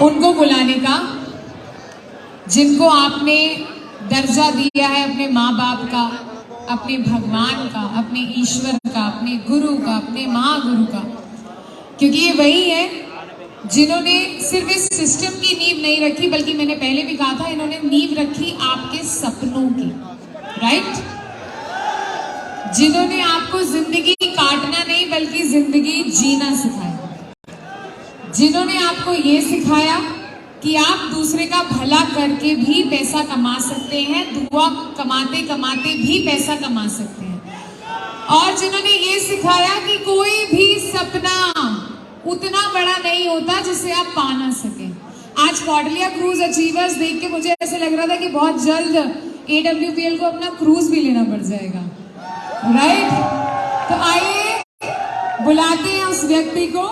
उनको बुलाने का जिनको आपने दर्जा दिया है अपने माँ बाप का, अपने भगवान का, अपने ईश्वर का, अपने गुरु का, अपने महागुरु का, क्योंकि ये वही है जिन्होंने सिर्फ इस सिस्टम की नींव नहीं रखी, बल्कि मैंने पहले भी कहा था इन्होंने नींव रखी आपके सपनों की, राइट? जिन्होंने आपको जिंदगी काटना नहीं बल्कि जिंदगी जीना सिखाया, जिन्होंने आपको ये सिखाया कि आप दूसरे का भला करके भी पैसा कमा सकते हैं, दुआ कमाते कमाते भी पैसा कमा सकते हैं, और जिन्होंने ये सिखाया कि कोई भी सपना उतना बड़ा नहीं होता जिसे आप पा ना सके। आज कॉर्डेलिया क्रूज अचीवर्स देख के मुझे ऐसे लग रहा था कि बहुत जल्द AWPL को अपना क्रूज भी लेना पड़ जाएगा, राइट? तो आइए बुलाते हैं उस व्यक्ति को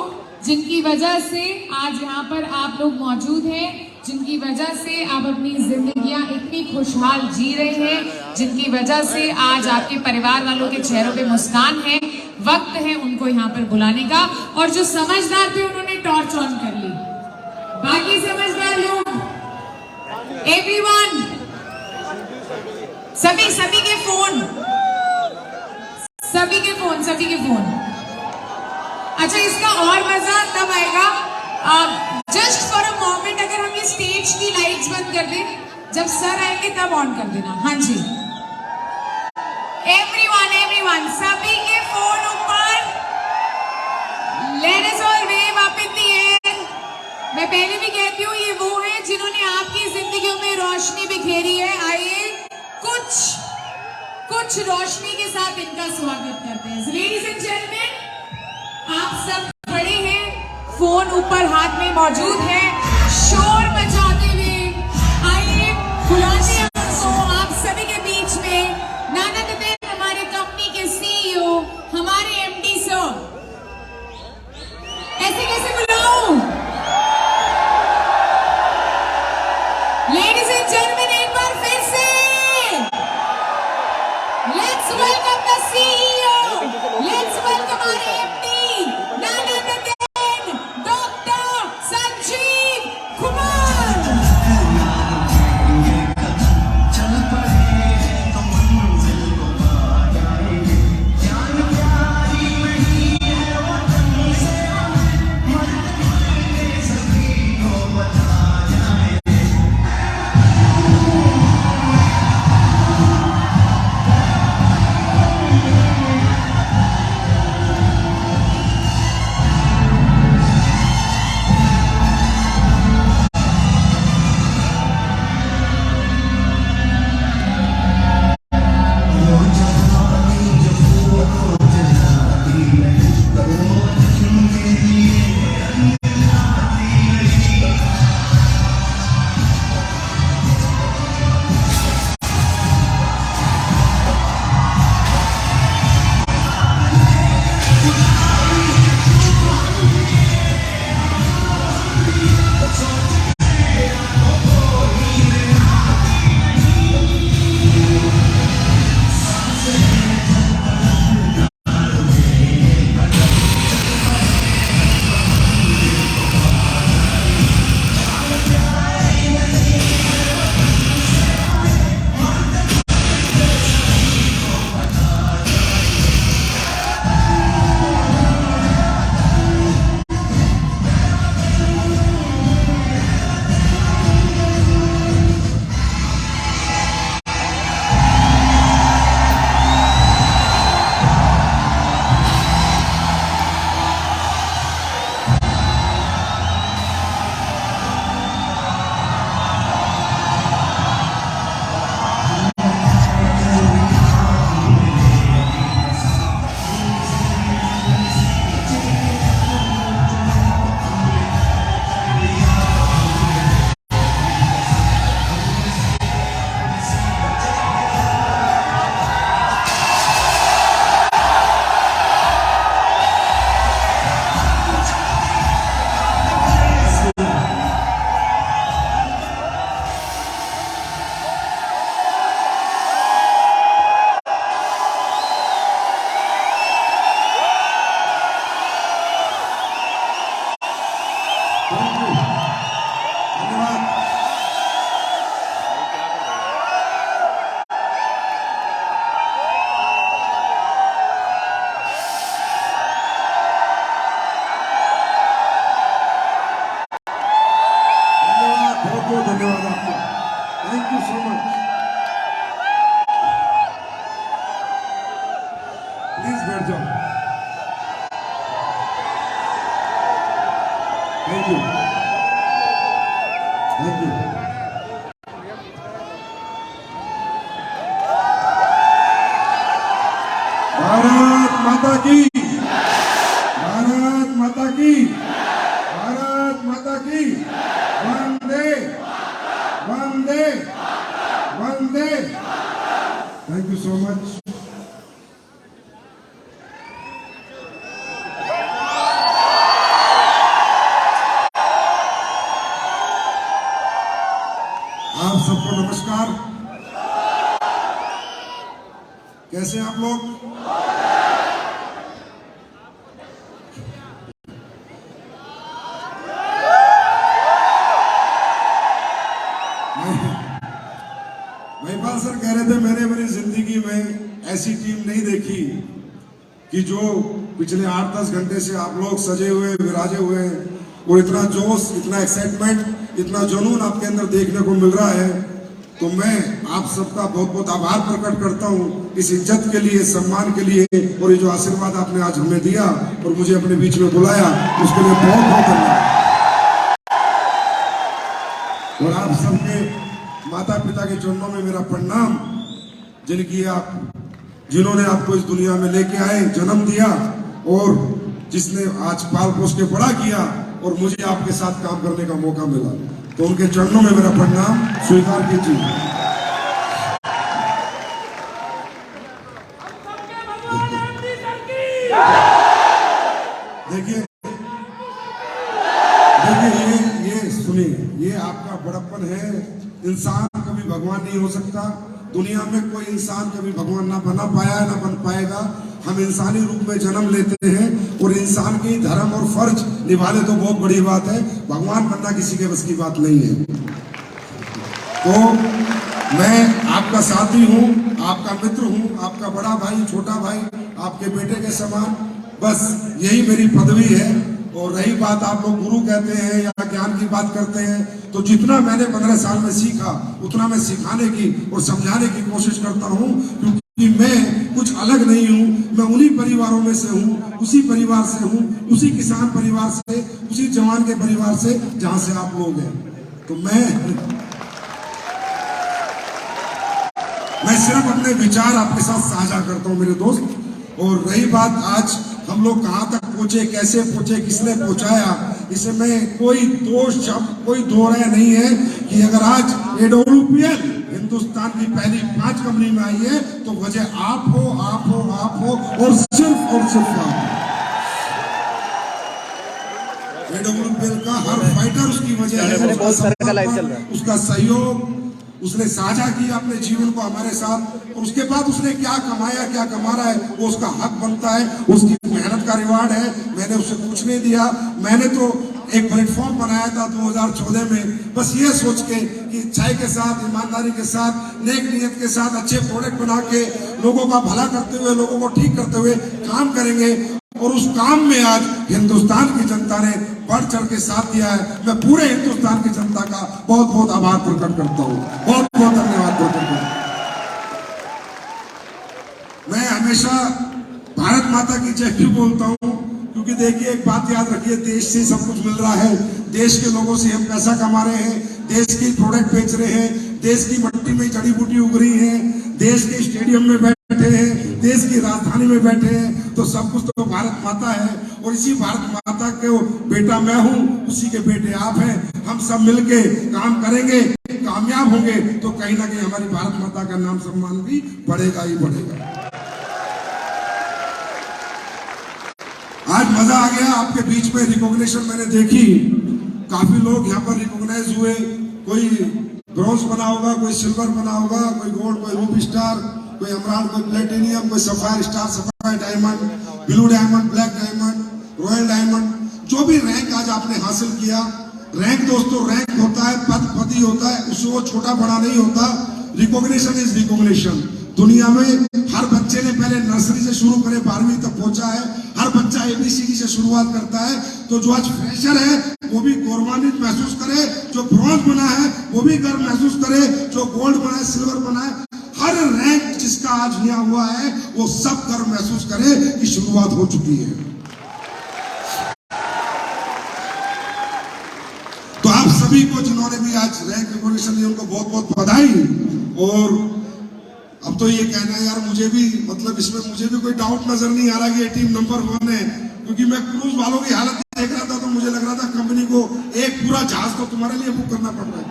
जिनकी वजह से आज यहाँ पर आप लोग मौजूद हैं, जिनकी वजह से आप अपनी जिंदगियां इतनी खुशहाल जी रहे हैं, जिनकी वजह से आज आपके परिवार वालों के चेहरों पे मुस्कान है। वक्त है उनको यहाँ पर बुलाने का, और जो समझदार थे उन्होंने टॉर्च ऑन कर ली। बाकी समझदार लोग, एवरीवन, सभी के फोन, सभी के फोन। अच्छा, इसका और मजा तब आएगा, जस्ट फॉर अ मोमेंट अगर हम ये स्टेज की लाइट्स बंद कर दें, जब सर आएंगे तब ऑन कर देना। हाँ जी, एवरीवन, सभी के फोन ऊपर, let us all wave up in the air. मैं पहले भी कहती हूँ ये वो है जिन्होंने आपकी जिंदगियों में रोशनी बिखेरी है। आइए कुछ रोशनी के साथ इनका स्वागत करते हैं। लेडीज एंड जेंटलमैन, आप सब खड़े हैं, फोन ऊपर हाथ में मौजूद है, शोर मचाते हुए आइए बुलाते हैं उनको आप सभी के बीच में। नाना कतेर, हमारे कंपनी के CEO, हमारे MD सर। ऐसे कैसे बुलाऊं? लेडीज एंड जेंटलमैन, एक बार फिर से let's welcome the CEO, let's welcome हमारे MD, नाना कतेर, डॉक्टर संजीव। बहुत धन्यवाद आपका, thank you so much. Please बैठ जाओ, thank you, thank you. Bharat Mata की, भारत माता की, भारत माता की, वंदे वंदे वंदे। Thank you so much. आप सबको नमस्कार, कैसे हैं आप लोग? महिपाल सर कह रहे थे मैंने मेरी जिंदगी में ऐसी टीम नहीं देखी कि जो पिछले 8-10 घंटे से आप लोग सजे हुए विराजे हुए हैं और इतना जोश, इतना एक्साइटमेंट, इतना जुनून आपके अंदर देखने को मिल रहा है। तो मैं आप सबका बहुत बहुत आभार प्रकट करता हूं इस इज्जत के लिए, सम्मान के लिए, और ये जो आशीर्वाद आपने आज हमें दिया और मुझे अपने बीच में बुलाया, उसके लिए बहुत बहुत धन्यवाद। और आप सबके माता पिता के चरणों में मेरा प्रणाम, जिन्होंने आपको इस दुनिया में लेके आए, जन्म दिया और जिसने आज पाल पोस के बड़ा किया और मुझे आपके साथ काम करने का मौका मिला, तो उनके चरणों में मेरा प्रणाम स्वीकार कीजिए। देखिए ये सुनिए, ये आपका बड़प्पन है। इंसान कभी भगवान नहीं हो सकता, दुनिया में कोई इंसान कभी भगवान ना बना पाया है, ना बन पाएगा। हम इंसानी रूप में जन्म लेते हैं और इंसान की धर्म और फर्ज निभाने तो बहुत बड़ी बात है, भगवान बनना किसी के बस की बात नहीं है। तो मैं आपका साथी हूँ, आपका मित्र हूँ, आपका बड़ा भाई, छोटा भाई, आपके बेटे के समान, बस यही मेरी पदवी है। और रही बात आप लोग गुरु कहते हैं या ज्ञान की बात करते हैं, तो जितना मैंने 15 साल में सीखा उतना मैं सिखाने की और समझाने की कोशिश करता हूँ, क्योंकि मैं कुछ अलग नहीं हूँ। मैं उन्हीं परिवारों में से हूँ, उसी परिवार से हूँ, उसी किसान परिवार से, उसी जवान के परिवार से जहाँ से आप लोग हैं। तो मैं सिर्फ अपने विचार आपके साथ साझा करता हूँ मेरे दोस्त। और रही बात आज हम लोग कहाँ तक पहुंचे, कैसे पहुंचे, किसने पहुंचाया, इसमें कोई दोष शब्द, कोई दो राय नहीं है कि अगर आज AWPL हिंदुस्तान की पहली 5 कंपनी में आई है तो वजह आप हो, आप हो, आप हो और सिर्फ आप। AWPL का हर फाइटर उसकी वजह है, उसका सहयोग, उसने साझा किया अपने जीवन को हमारे साथ, और उसके बाद उसने क्या कमाया, क्या कमा रहा है, वो उसका हक बनता है, उसकी मेहनत का रिवार्ड है। मैंने उसे कुछ नहीं दिया, मैंने तो एक प्लेटफॉर्म बनाया था 2014 में, बस ये सोच के कि अच्छाई के साथ, ईमानदारी के साथ, नेक नियत के साथ अच्छे प्रोडक्ट बना के लोगों का भला करते हुए, लोगों को ठीक करते हुए काम करेंगे। और उस काम में आज हिंदुस्तान की जनता ने बढ़ चढ़ के साथ दिया है। मैं पूरे हिंदुस्तान की जनता का बहुत बहुत आभार प्रकट करता हूँ, बहुत बहुत धन्यवाद प्रकट करता हूँ। मैं हमेशा भारत माता की जय क्यों बोलता हूँ, क्योंकि देखिए एक बात याद रखिए, देश से सब कुछ मिल रहा है, देश के लोगों से हम पैसा कमा रहे हैं, देश की प्रोडक्ट बेच रहे हैं, देश की मिट्टी में जड़ी बूटी उग रही है, देश के स्टेडियम में बैठे हैं, देश की राजधानी में बैठे हैं, तो सब कुछ तो भारत माता है। और इसी भारत माता के बेटा मैं हूँ, उसी के बेटे आप हैं। हम सब मिलके काम करेंगे, कामयाब होंगे, तो कहीं ना कहीं हमारी भारत माता का नाम सम्मान भी बढ़ेगा ही बढ़ेगा। आज मजा आ गया आपके बीच में, रिकॉग्निशन मैंने देखी, काफी लोग यहाँ पर रिकॉग्नाइज हुए। कोई ब्रॉन्ज बना होगा, कोई सिल्वर बना होगा, कोई गोल्ड, कोई रूबी स्टार, कोई एमराल्ड, कोई प्लेटिनियम, कोई sapphire star, sapphire diamond, blue diamond, black diamond, royal diamond, जो भी रैंक आज आपने हासिल किया। रैंक दोस्तों रैंक होता है, पद पति होता है, उससे वो छोटा बड़ा नहीं होता। Recognition is recognition. दुनिया में हर बच्चे ने पहले नर्सरी से शुरू करे 12वीं तक पहुंचा है। हर बच्चा ABCD से शुरुआत करता है। तो जो आज फ्रेशर है वो भी गौरवान्वित महसूस करे, जो ब्रॉन्ज बना है वो भी गर्व महसूस करे, जो गोल्ड बना है, सिल्वर बना है, हर रैंक जिसका आज यहाँ हुआ है वो सब गर्व महसूस करे कि शुरुआत हो चुकी है। तो आप सभी को जिन्होंने भी आज रैंक रिकॉग्निशन ली उनको बहुत बहुत बधाई। और अब तो ये कहना है यार, मुझे भी मतलब इसमें मुझे भी कोई डाउट नजर नहीं आ रहा कि ये टीम नंबर 1 है, क्योंकि मैं क्रूज वालों की हालत देख रहा था तो मुझे लग रहा था कंपनी को एक पूरा जहाज तो तुम्हारे लिए बुक करना पड़ रहा है।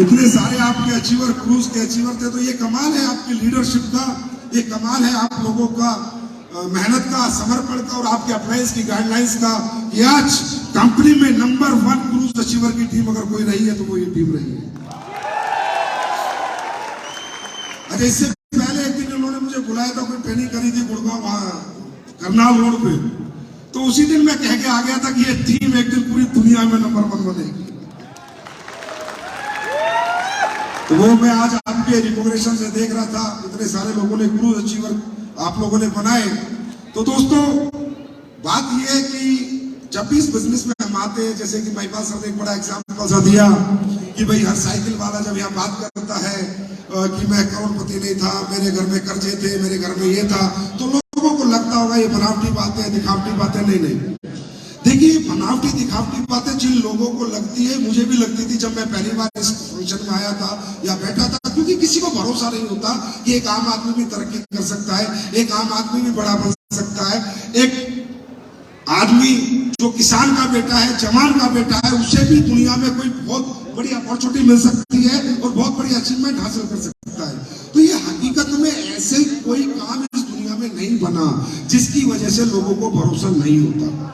इतने सारे आपके अचीवर, क्रूज के अचीवर थे। तो ये कमाल है आपकी लीडरशिप का, ये कमाल है आप लोगों का मेहनत का, समर्पण का और आपके अप्लायंस की गाइडलाइंस का कि आज कंपनी में नंबर 1 क्रूज अचीवर की टीम अगर कोई रही है तो वो ये टीम रही है। अच्छा, इससे पहले एक दिन उन्होंने मुझे बुलाया था, कोई ट्रेनिंग करी थी गुड़गांव करनाल रोड पे, तो उसी दिन मैं कह के आ गया था कि ये टीम एक दिन पूरी दुनिया में नंबर 1 बनेगी। तो वो मैं आज आपके रिकॉग्निशन से देख रहा था, इतने सारे लोगों ने क्रूज अचीवर आप लोगों ने बनाए। तो दोस्तों बात यह है कि जब भी इस बिजनेस में हम आते हैं, जैसे कि महिपाल सर ने एक बड़ा एग्जाम्पल सा दिया कि भाई हर साइकिल वाला जब यहाँ बात करता है कि मैं करोड़पति नहीं था, मेरे घर में कर्जे थे, मेरे घर में ये था, तो लोगों को लगता होगा ये बनावटी बातें, दिखावटी बातें। नहीं, देखिए बनावटी दिखावटी बातें जिन लोगों को लगती है, मुझे भी लगती थी जब मैं पहली बार इस फंक्शन में आया था या बैठा था, क्योंकि किसी को भरोसा नहीं होता कि एक आम आदमी भी तरक्की कर सकता है, एक आम आदमी भी बड़ा बन सकता है, एक आदमी जो किसान का बेटा है, जवान का बेटा है, उसे भी दुनिया में कोई बहुत बड़ी अपॉर्चुनिटी मिल सकती है और बहुत बड़ी अचीवमेंट हासिल कर सकता है। तो ये हकीकत में ऐसे कोई काम इस दुनिया में नहीं बना जिसकी वजह से लोगों को भरोसा नहीं होता।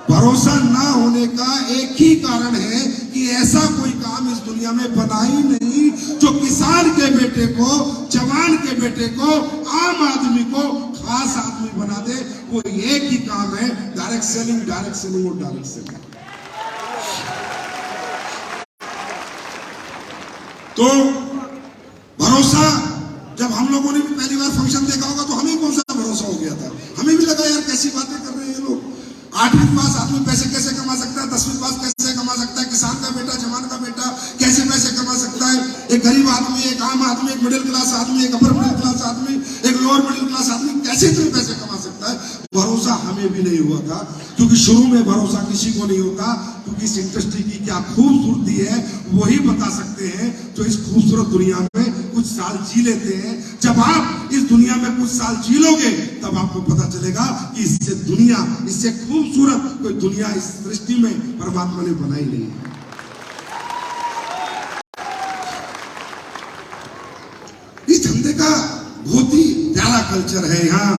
भरोसा ना होने का एक ही कारण है कि ऐसा कोई काम इस दुनिया में बना ही नहीं जो किसान के बेटे को, जवान के बेटे को, आम आदमी को खास आदमी बना दे। वो एक ही काम है, डायरेक्ट सेलिंग, डायरेक्ट सेलिंग और डायरेक्ट सेलिंग। तो भरोसा, जब हम लोगों ने भी पहली बार फंक्शन देखा होगा तो हमें कौन सा भरोसा हो गया था, हमें भी लगा यार कैसी बातें कर रहे हैं लोग। 8वीं पास आदमी पैसे कैसे कमा सकता है, 10वीं पास कैसे कमा सकता है, किसान का बेटा, जवान का बेटा कैसे पैसे कमा सकता है, एक गरीब आदमी, एक आम आदमी, एक मिडिल क्लास आदमी, एक अपर मिडिल क्लास आदमी, एक लोअर मिडिल क्लास आदमी कैसे इतने पैसे कमा सकता है। भरोसा हमें भी नहीं हुआ था, क्योंकि शुरू में भरोसा किसी को नहीं होता, क्योंकि इस इंडस्ट्री की क्या खूबसूरती है वही बता सकते हैं जो इस खूबसूरत दुनिया में कुछ साल जी लेते हैं। जब आप इस दुनिया में कुछ साल जी लोगे तब आपको पता चलेगा कि इससे दुनिया, इससे खूबसूरत कोई दुनिया इस सृष्टि में परमात्मा ने बनाई नहीं है। इस धंधे का बहुत ही प्यारा कल्चर है यहाँ,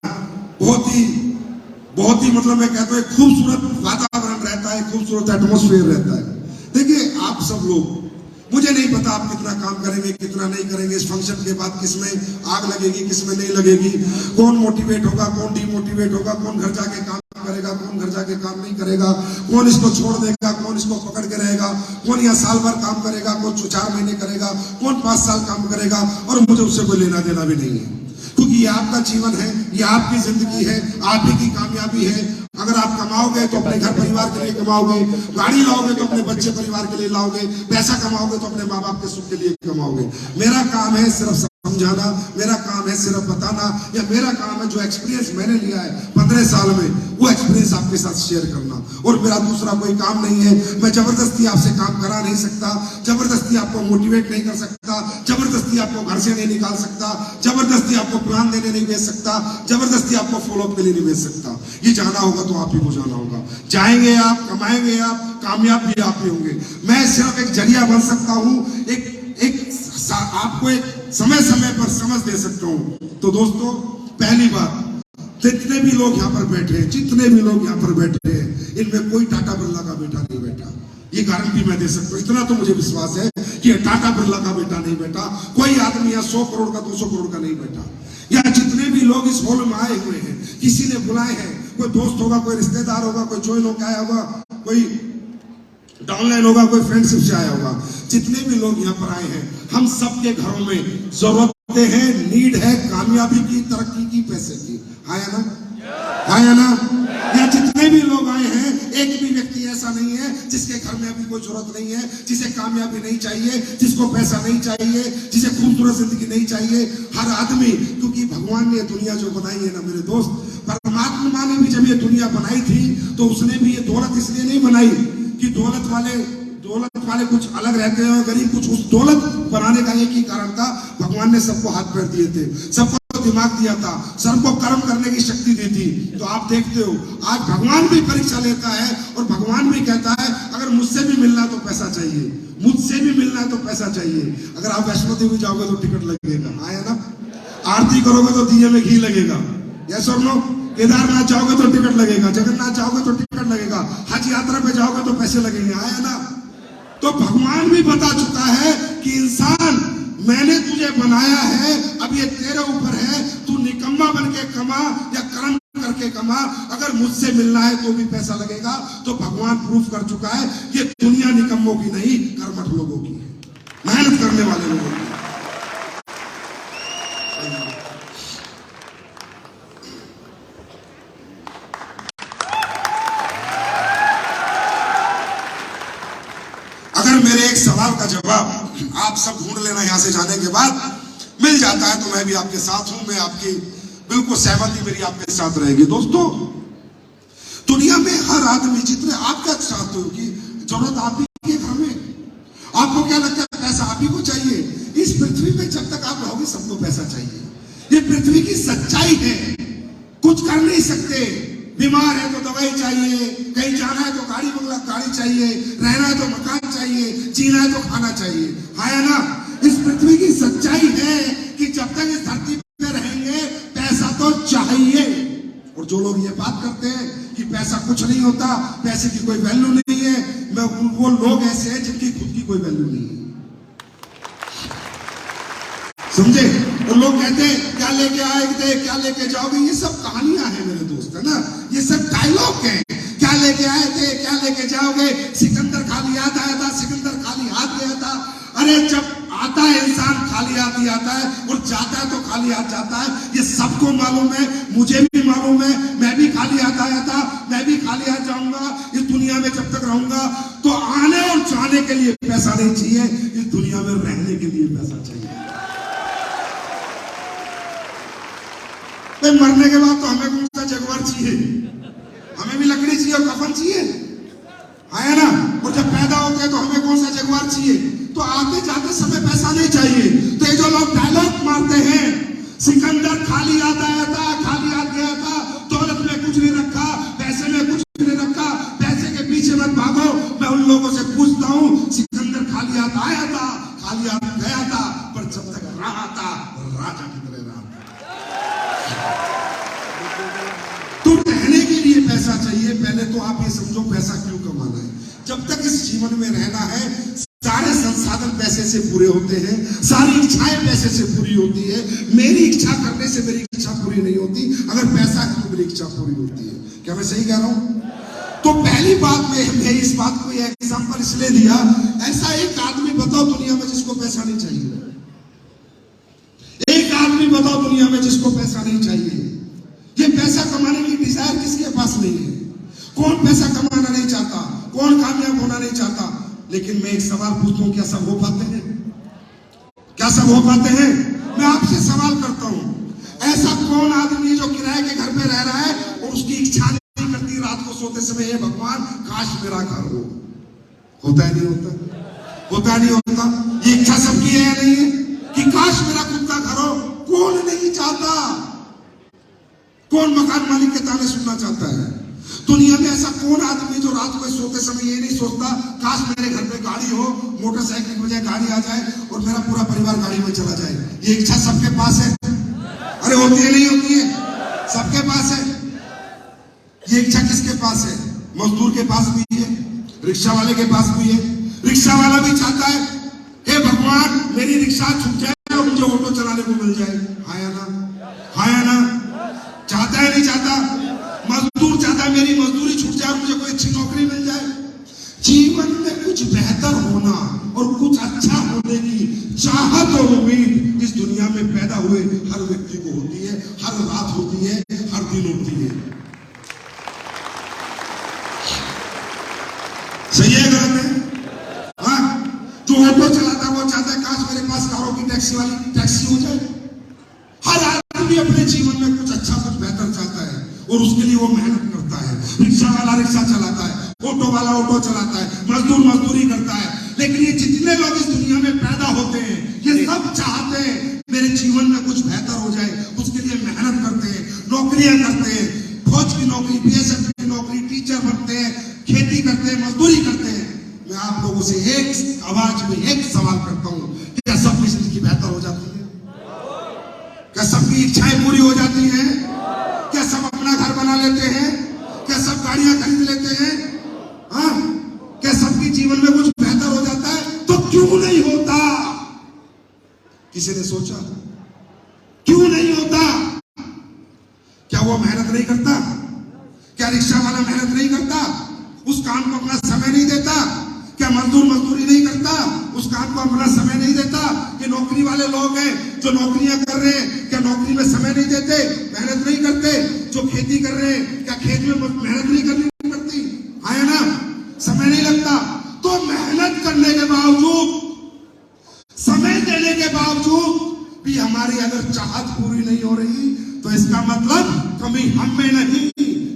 बहुत ही मतलब मैं कहता हूँ खूबसूरत वातावरण रहता है, खूबसूरत एटमॉस्फेयर रहता है। देखिए आप सब लोग, मुझे नहीं पता आप कितना काम करेंगे, कितना नहीं करेंगे, इस फंक्शन के बाद किसमें आग लगेगी, किसमें नहीं लगेगी, कौन मोटिवेट होगा, कौन डिमोटिवेट होगा, कौन घर जाके काम करेगा, कौन घर जाके काम नहीं करेगा, कौन इसको छोड़ देगा, कौन इसको पकड़ के रहेगा, कौन यहाँ साल भर काम करेगा, कौन 4 महीने करेगा, कौन 5 साल काम करेगा। और मुझे उससे कोई लेना देना भी नहीं है, क्योंकि ये आपका जीवन है, ये आपकी जिंदगी है, आप ही की कामयाबी है। अगर आप कमाओगे तो अपने घर परिवार के लिए कमाओगे, गाड़ी लाओगे तो अपने बच्चे परिवार के लिए लाओगे, पैसा कमाओगे तो अपने माँ बाप के सुख के लिए कमाओगे। मेरा काम है सिर्फ समझाना, मेरा काम है सिर्फ बताना, या मेरा काम है जो एक्सपीरियंस मैंने लिया है 15 साल में वो एक्सपीरियंस आपके साथ शेयर करना। और मेरा दूसरा कोई काम नहीं है। मैं जबरदस्ती आपसे काम करा नहीं सकता, जबरदस्ती आपको मोटिवेट नहीं कर सकता, जबरदस्ती आपको घर से नहीं निकाल सकता, जबरदस्ती आपको प्लान देने नहीं भेज सकता, जबरदस्ती आपको फॉलोअप के लिए नहीं भेज सकता। ये जाना होगा तो आप ही को जाना होगा। जाएंगे आप, कमाएंगे आप, कामयाब भी आप ही होंगे। मैं सिर्फ एक जरिया बन सकता हूँ, एक आपको एक समय समय पर समझ दे सकता हूँ। तो दोस्तों पहली बात, जितने भी लोग यहाँ पर बैठे हैं, जितने भी लोग यहाँ पर बैठे हैं, इनमें कोई टाटा बिरला का बेटा नहीं बैठा। ये गारंटी मैं दे सकता हूँ, इतना तो मुझे विश्वास है कि टाटा बिरला का बेटा नहीं बैठा। कोई आदमी यहाँ 100 करोड़ का, 200 करोड़ का नहीं बैठा। या जितने भी लोग इस हॉल में आए हुए हैं, किसी ने बुलाए हैं, कोई दोस्त होगा, कोई रिश्तेदार होगा, कोई चोई लोग आया होगा, कोई डाउनलाइन होगा, कोई फ्रेंडशिप से आया होगा। जितने भी लोग यहाँ पर आए हैं, हम सबके घरों में जरूरतें हैं, नीड है कामयाबी की, तरक्की की, पैसे की। हाँ या ना? हाँ या ना? यहाँ जितने भी लोग आए हैं, एक भी व्यक्ति ऐसा नहीं है जिसके घर में अभी कोई जरूरत नहीं है, जिसे कामयाबी नहीं चाहिए, जिसको पैसा नहीं चाहिए, जिसे खूबसूरत जिंदगी नहीं चाहिए। हर आदमी, क्योंकि भगवान ने दुनिया जो बनाई है ना मेरे दोस्त, परमात्मा ने भी जब ये दुनिया बनाई थी तो उसने भी ये दौलत इसलिए नहीं बनाई कि दौलत वाले कुछ अलग रहते हैं और गरीब कुछ। उस दौलत बनाने का एक ही कारण था, भगवान ने सबको हाथ पैर दिए थे, सबको दिमाग दिया था, सबको कर्म करने की शक्ति दी थी। तो आप देखते हो आज भगवान भी परीक्षा लेता है और भगवान भी कहता है अगर मुझसे भी मिलना है तो पैसा चाहिए, मुझसे भी मिलना है तो पैसा चाहिए। अगर आप वैष्णो देवी जाओगे तो टिकट लगेगा, आया ना? आरती करोगे तो दिए में घी लगेगा, यस और नो? केदारनाथ जाओगे तो टिकट लगेगा, जगन्नाथ जाओगे तो टिकट लगेगा, हज यात्रा पे जाओगे तो पैसे लगेंगे, आया ना? तो भगवान भी बता चुका है कि इंसान, मैंने तुझे बनाया है, अब ये तेरे ऊपर है, तू निकम्मा बन के कमा या कर्म करके कमा, अगर मुझसे मिलना है तो भी पैसा लगेगा। तो भगवान प्रूफ कर चुका है ये दुनिया निकम्मों की नहीं, कर्मठ लोगों की है, मेहनत करने वाले लोगों की। अगर मेरे एक सवाल का जवाब आप सब ढूंढ लेना यहां से जाने के बाद मिल जाता है तो मैं भी आपके साथ हूं, मैं आपकी बिल्कुल सहमति मेरी आपके साथ रहेगी। दोस्तों, दुनिया में हर आदमी, जितने आप क्या चाहते हो कि जरूरत आप ही के घर में, आपको क्या लगता है पैसा आप ही को चाहिए? इस पृथ्वी पे जब तक आप रहोगे सबको पैसा चाहिए, ये पृथ्वी की सच्चाई है। कुछ कर नहीं सकते, बीमार है तो दवाई चाहिए, कहीं जाना है तो गाड़ी बंगला गाड़ी चाहिए, रहना है तो मकान चाहिए, जीना है तो खाना चाहिए, हाँ या ना? इस पृथ्वी की सच्चाई है कि जब तक इस धरती पे रहेंगे पैसा तो चाहिए। और जो लोग ये बात करते हैं कि पैसा कुछ नहीं होता, पैसे की कोई वैल्यू नहीं है, वो लोग ऐसे हैं जिनकी खुद की कोई वैल्यू नहीं है, समझे? और लोग कहते हैं क्या लेके आएंगे, क्या लेके जाओगे, ये सब कहानियां हैं मेरे दोस्त, है ना? ये सब डायलॉग हैं। क्या लेके आए थे, क्या लेके जाओगे? सिकंदर खाली हाथ आया था, सिकंदर खाली हाथ गया था। अरे जब आता है इंसान खाली हाथ ही आता है और जाता है तो खाली हाथ जाता है, ये सबको मालूम है, मुझे भी मालूम है। मैं भी खाली हाथ आया था, मैं भी खाली हाथ जाऊंगा। इस दुनिया में जब तक रहूंगा तो आने और जाने के लिए पैसा नहीं चाहिए, इस दुनिया में रहने के लिए पैसा चाहिए। मरने के बाद तो हमें कौन सा जगवार चाहिए? हमें भी लकड़ी चाहिए और कफन चाहिए, है ना? और जब पैदा होते हैं तो हमें कौन सा जगवार चाहिए? तो आते जाते समय पैसा नहीं चाहिए। तो ये जो लोग डायलॉग मारते हैं, सिकंदर खाली हाथ आया था, खाली हाथ गया था, दौलत में कुछ नहीं रखा, पैसे में कुछ नहीं रखा, पैसे के पीछे मत भागो। मैं उन लोगों से पूछता हूँ, सिकंदर खाली हाथ आया था, खाली हाथ गया था, पर जब तक रहा था राजा की तरह रहा। तो रहने के लिए पैसा चाहिए। पहले तो आप ये समझो पैसा क्यों कमाना है। जब तक इस जीवन में रहना है, सारे संसाधन पैसे से पूरे होते हैं, सारी इच्छाएं पैसे से पूरी होती है। मेरी इच्छा करने से मेरी इच्छा पूरी नहीं होती, अगर पैसा है तो मेरी इच्छा पूरी होती है। क्या मैं सही कह रहा हूं? तो पहली बात मैं इस बात को एग्जांपल इसलिए दिया, ऐसा एक आदमी बताओ दुनिया में जिसको पैसा नहीं चाहिए। एक आदमी बताओ दुनिया में जिसको पैसा नहीं चाहिए। ये पैसा कमाने की डिजायर किसके पास नहीं है? कौन पैसा कमाना नहीं चाहता? कौन कामयाब होना नहीं चाहता? लेकिन मैं एक सवाल पूछता हूं, क्या सब हो पाते हैं? क्या सब हो पाते हैं? मैं आपसे सवाल करता हूं, ऐसा कौन आदमी जो किराए के घर पे रह रहा है और उसकी इच्छा नहीं करती रात को सोते समय, हे भगवान काश मेरा घर हो? होता है नहीं होता? होता नहीं होता? ये इच्छा सबकी है या नहीं है कि काश मेरा खुद का घर हो? कौन नहीं चाहता? कौन मकान मालिक के ताने सुनना चाहता है? दुनिया में ऐसा कौन आदमी जो रात को सोते समय ये नहीं सोचता काश मेरे घर पे गाड़ी हो, मोटरसाइकिल की बजाय गाड़ी आ जाए और मेरा पूरा परिवार गाड़ी में चला जाए? ये इच्छा सबके पास है। अरे होती है नहीं होती है? सबके पास है। ये इच्छा किसके पास है? मजदूर के पास भी है, रिक्शा वाले के पास भी है। रिक्शा वाला भी चाहता है, हे भगवान मेरी रिक्शा छूट जाए और मुझे ऑटो चलाने को मिल जाए, हाँ या ना? हाँ या ना? चाहता है नहीं चाहता? मजदूर चाहता है मेरी मजदूरी छूट जाए और मुझे कोई अच्छी नौकरी मिल जाए। जीवन में कुछ बेहतर होना और कुछ अच्छा होने की चाहत और उम्मीद इस दुनिया में पैदा हुए हर व्यक्ति को होती है, हर रात होती है, हर दिन होती है। सही है गलत है? हाँ, जो ऑटो चलाता है वो चाहता है काश मेरे पास कारों की टैक्सी हो जाए। हर आदमी अपने जीवन में कुछ अच्छा कुछ बेहतर चाहता है और उसके लिए वो मेहनत करता है। रिक्शा वाला रिक्शा चलाता है, ऑटो वाला ऑटो चलाता है, मजदूर मजदूरी करता है। लेकिन ये जितने लोग इस दुनिया में पैदा होते हैं ये सब चाहते हैं मेरे जीवन में कुछ बेहतर हो जाए, उसके लिए मेहनत करते हैं, नौकरियां करते हैं, फौज की नौकरी, बीएसएफ की नौकरी, टीचर बनते हैं, खेती करते हैं, मजदूरी करते हैं। मैं आप लोगों से एक आवाज में एक सवाल करता हूं, क्या सबकी जिंदगी बेहतर हो जाती है? क्या सबकी इच्छाएं पूरी हो जाती हैं? क्या सब अपना घर बना लेते हैं? क्या सब गाड़ियां खरीद लेते हैं? हाँ, क्या सबके जीवन में कुछ बेहतर हो जाता है? तो क्यों नहीं होता? किसी ने सोचा क्यों नहीं होता? क्या वो मेहनत नहीं करता? क्या रिक्शा वाला मेहनत नहीं करता? उस काम को अपना समय नहीं देता? क्या मजदूर मजदूरी नहीं करता? उस काम को अपना समय नहीं देता? ये नौकरी वाले लोग हैं जो नौकरियां कर रहे हैं, क्या नौकरी में समय नहीं देते, मेहनत नहीं करते? जो खेती कर रहे हैं, क्या खेत में मेहनत नहीं करनी पड़ती? है ना, समय नहीं लगता। तो मेहनत करने के बावजूद, समय देने के बावजूद भी हमारी अगर चाहत पूरी नहीं हो रही तो इसका मतलब कमी हम में नहीं,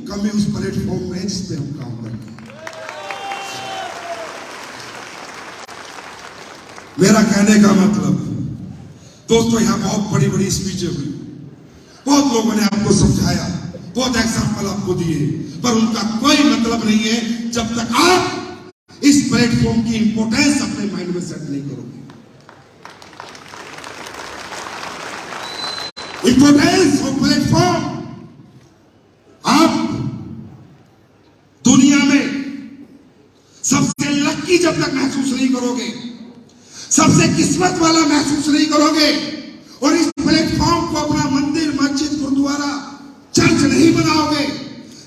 कमी उस प्लेटफॉर्म में जिस पे हम काम करते हैं। मेरा कहने का मतलब दोस्तों, यहां बहुत बड़ी बड़ी स्पीचें हुई, बहुत लोगों ने आपको समझाया, बहुत एग्जाम्पल आपको दिए, पर उनका कोई मतलब नहीं है जब तक आप इस प्लेटफॉर्म की इंपॉर्टेंस अपने माइंड में सेट नहीं करोगे। इंपॉर्टेंस ऑफ प्लेटफॉर्म, आप दुनिया में सबसे लकी जब तक महसूस नहीं करोगे, सबसे किस्मत वाला महसूस नहीं करोगे और इस प्लेटफॉर्म को अपना मंदिर, मस्जिद, गुरुद्वारा, चर्च नहीं बनाओगे,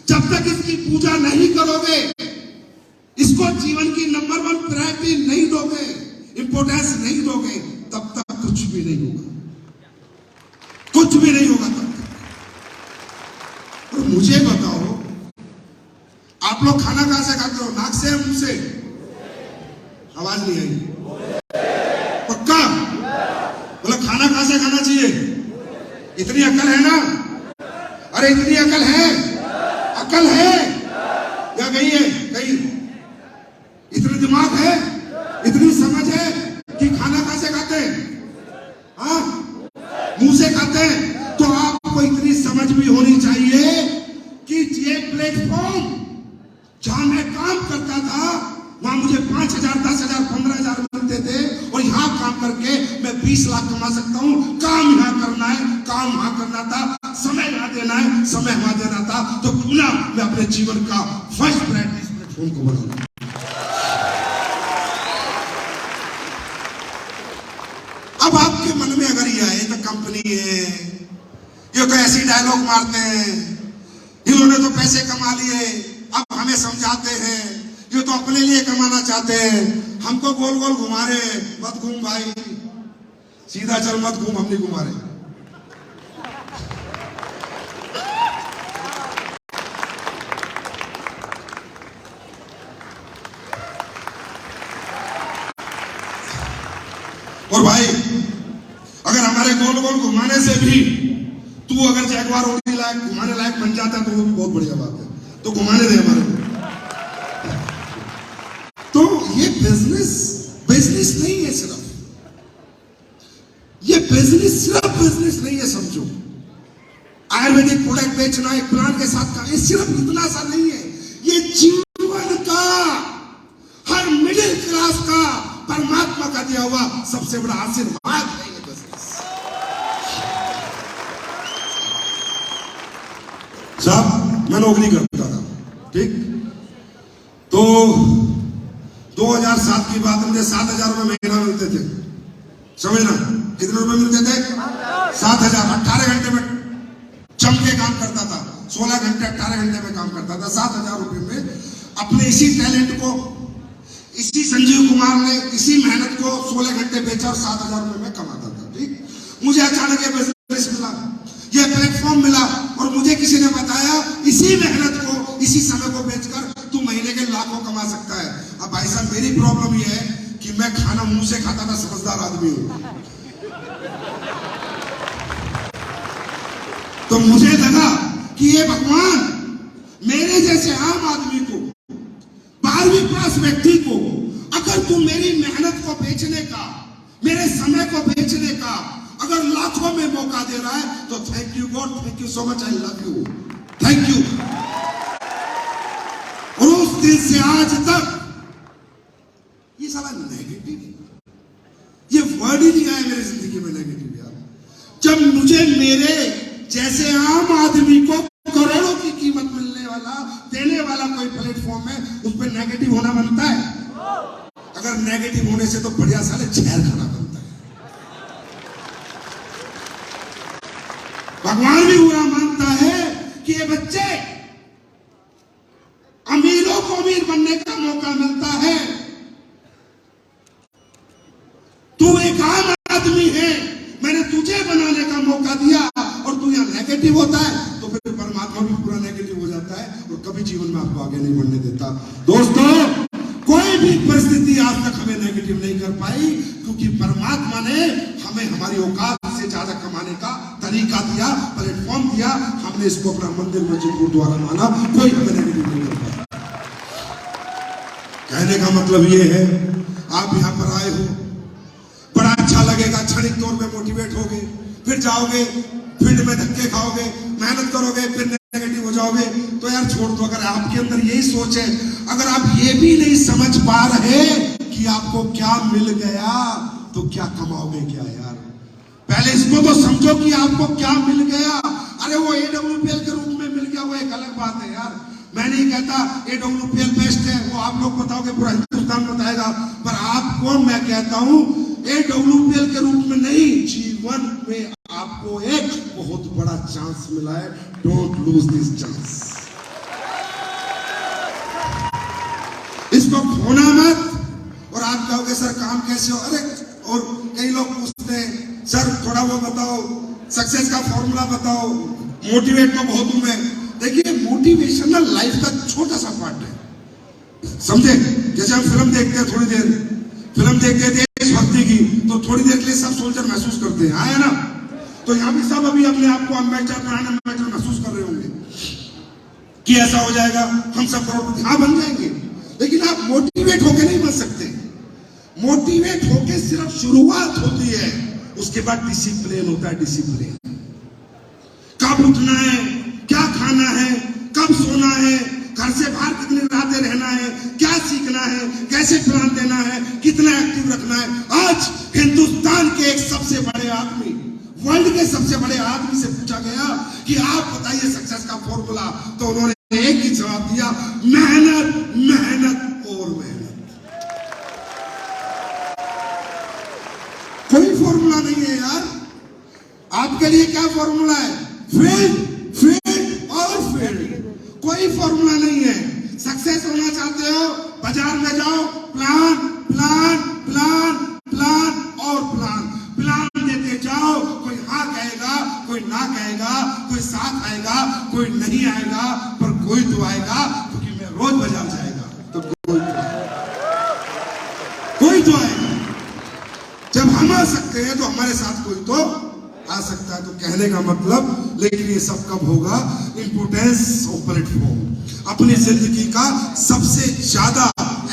जब तक इसकी पूजा नहीं करोगे, इसको जीवन की नंबर 1 प्रायोरिटी नहीं दोगे, इंपॉर्टेंस नहीं दोगे, तब तक कुछ भी नहीं होगा, कुछ भी नहीं होगा तब तक। और मुझे बताओ, आप लोग खाना कहां से खाते हो? नाक से, मुंह से? आवाज नहीं आई। पक्का? मतलब खाना कहां से खाना चाहिए? इतनी अकल है ना? अरे इतनी अकल है, अकल है या गई है? गई। इतना दिमाग है, इतनी समझ है कि खाना कहां से खाते हैं? हाँ, मुंह से खाते हैं। तो आपको इतनी समझ भी होनी चाहिए कि ये प्लेटफॉर्म जहां मैं काम करता था वहां मुझे 5,000, 10,000, 15,000 मिलते थे और यहां काम करके मैं 20 लाख कमा सकता हूं। काम यहां करना है, काम वहां करना था, समय यहां देना है, समय वहां देना था। तो क्यों ना मैं अपने जीवन का फर्स्ट प्रायोरिटी इस प्लेटफॉर्म को बनाऊं। अब आपके मन में अगर ये आए तो कंपनी है, ये तो ऐसी डायलॉग मारते हैं, इन्होंने तो पैसे कमा लिए, अब हमें समझाते हैं, ये तो अपने लिए कमाना चाहते हैं, हमको गोल गोल घुमा रहे। मत घूम भाई, सीधा चल, मत घूम, हम नहीं घुमा रहे। और भाई अगर हमारे गोल गोल घुमाने से भी तू अगर जैगवार उड़ने लायक, घुमाने लायक बन जाता है तो वो भी बहुत बढ़िया बात है। तो घुमाने दे हमारे को। तो ये बिजनेस नहीं है सिर्फ, ये बिजनेस सिर्फ बिजनेस नहीं है, समझो। आयुर्वेदिक प्रोडक्ट बेचना, एक प्लांट के साथ का, ये सिर्फ इतना सा नहीं है, ये जीवन का, हर मिडिल क्लास का, परमात्मा का दिया हुआ सबसे बड़ा आशीर्वाद है ये बिजनेस। साहब मैं नौकरी करता था, ठीक, तो 2007 की बात, मुझे 7,000 रुपए महीना मिलते थे, समझना? कितने रुपए मिलते थे? 7,000। 18 घंटे में जम के काम करता था, 16 घंटे 18 घंटे में काम करता था। 7,000 रुपए में अपने इसी टैलेंट को, इसी संजीव कुमार ने इसी मेहनत को 16 घंटे बेचा और 7,000 रुपए में कमाता था। ठीक, मुझे अचानक ये बिजनेस मिला, ये प्लेटफॉर्म मिला और मुझे किसी ने बताया इसी मेहनत को, इसी समय को बेचकर तू महीने के लाखों कमा सकता है। अब भाई साहब मेरी प्रॉब्लम ये है कि मैं खाना मुंह से खाता था, समझदार आदमी हूं, तो मुझे लगा कि ये भगवान मेरे जैसे आम आदमी को, 12वीं पास व्यक्ति को, अगर तू मेरी मेहनत को बेचने का, मेरे समय को बेचने का अगर लाखों में मौका दे रहा है तो thank you God, thank you so much, I love you, thank you. और उस दिन से आज तक ये साला नेगेटिव, ये वर्ड ही नहीं आया मेरी जिंदगी में नेगेटिव यार। जब मुझे मेरे जैसे आम आदमी को करोड़ों की कीमत मिलने वाला, देने वाला कोई प्लेटफॉर्म है, उस पर नेगेटिव होना बनता है। अगर नेगेटिव होने से तो बढ़िया साले जहर खाना बनता है। भगवान भी बुरा मानता है कि ये बच्चे, अमीरों को अमीर बनने का मौका मिलता है, तू एक आम आदमी है, मैंने तुझे बनाने का मौका दिया और तू यहाँ नेगेटिव होता है, तो फिर परमात्मा भी पूरा नेगेटिव हो जाता है और कभी जीवन में आपको आगे नहीं बढ़ने देता। दोस्तों, कोई भी परिस्थिति आज तक हमें नेगेटिव नहीं कर पाई, क्योंकि परमात्मा ने हमें हमारी औकात से ज्यादा कमाने का तरीका दिया, प्लेटफॉर्म दिया, हमने इसको अपना मंदिर मस्जिद गुरुद्वारा माना, कोई हमें नेगेटिव नहीं कर पाया। कहने का मतलब ये है, आप यहाँ पर आए हो, बड़ा अच्छा लगेगा, क्षणिक तौर पे मोटिवेट होगे, फिर जाओगे फील्ड में धक्के खाओगे, मेहनत करोगे, फिर नेगेटिव हो जाओगे, तो यार छोड़ दो। अगर आपके अंदर यही सोच है, अगर आप ये भी नहीं समझ पा रहे कि आपको क्या मिल गया, तो क्या कमाओगे क्या यार। पहले इसको तो समझो कि आपको क्या मिल गया। अरे वो AWPL के रूप में मिल गया, वो एक अलग बात है यार। मैं नहीं कहता AWPL बेस्ट है, वो आप लोग बताओगे, पूरा हिंदुस्तान बताएगा, पर आपको मैं कहता हूं AWPL के रूप में नहीं, जीवन में आपको एक बहुत बड़ा चांस मिला है। डोंट लूज दिस चांस, इसको खोना मत। और आप कहोगे सर काम कैसे हो, अरे और कई लोग पूछते हैं सर थोड़ा वो बताओ, सक्सेस का फॉर्मूला बताओ, मोटिवेट तो बहुत हूं मैं। देखिए मोटिवेशन ना लाइफ का छोटा सा पार्ट है, समझे। जैसे हम फिल्म देखते हैं, थोड़ी देर फिल्म देखते थे देशभक्ति की, तो थोड़ी देर के लिए सब सोल्जर महसूस करते हैं, आया ना। तो यहाँ भी सब अभी अपने आप को अम्बेडकर, प्राण अम्बेडकर महसूस कर रहे होंगे कि ऐसा हो जाएगा, हम सब करोड़पति, हाँ बन जाएंगे। लेकिन आप मोटिवेट होके नहीं बन सकते। मोटिवेट होके सिर्फ शुरुआत होती है, उसके बाद डिसिप्लिन होता है। डिसिप्लिन, कब उठना है, क्या खाना है, कब सोना है, घर से बाहर कितनी रातें रहना है, क्या सीखना है, कैसे प्लान देना है, कितना एक्टिव रखना है। आज हिंदुस्तान के एक सबसे बड़े आदमी, वर्ल्ड के सबसे बड़े आदमी से पूछा गया कि आप बताइए सक्सेस का फॉर्मूला, तो उन्होंने एक ही जवाब दिया, मेहनत, मेहनत और मेहनत। कोई फॉर्मूला नहीं है यार। आपके लिए क्या फॉर्मूला है? फील्ड, फील्ड और फील्ड, कोई फॉर्मूला नहीं है। सक्सेस होना चाहते हो, बाजार में जाओ, प्लान प्लान प्लान प्लान और प्लान प्लान देते जाओ। कोई हाँ कहेगा, कोई ना कहेगा, कोई साथ आएगा, कोई नहीं आएगा, पर कोई तो आएगा, क्योंकि मैं रोज बाजार जाएगा तो कोई तो आएगा। जब हम आ सकते हैं तो हमारे साथ कोई तो आ सकता है। तो कहने का मतलब, लेकिन ये सब कब होगा? Importance of platform. अपनी जिंदगी का सबसे ज्यादा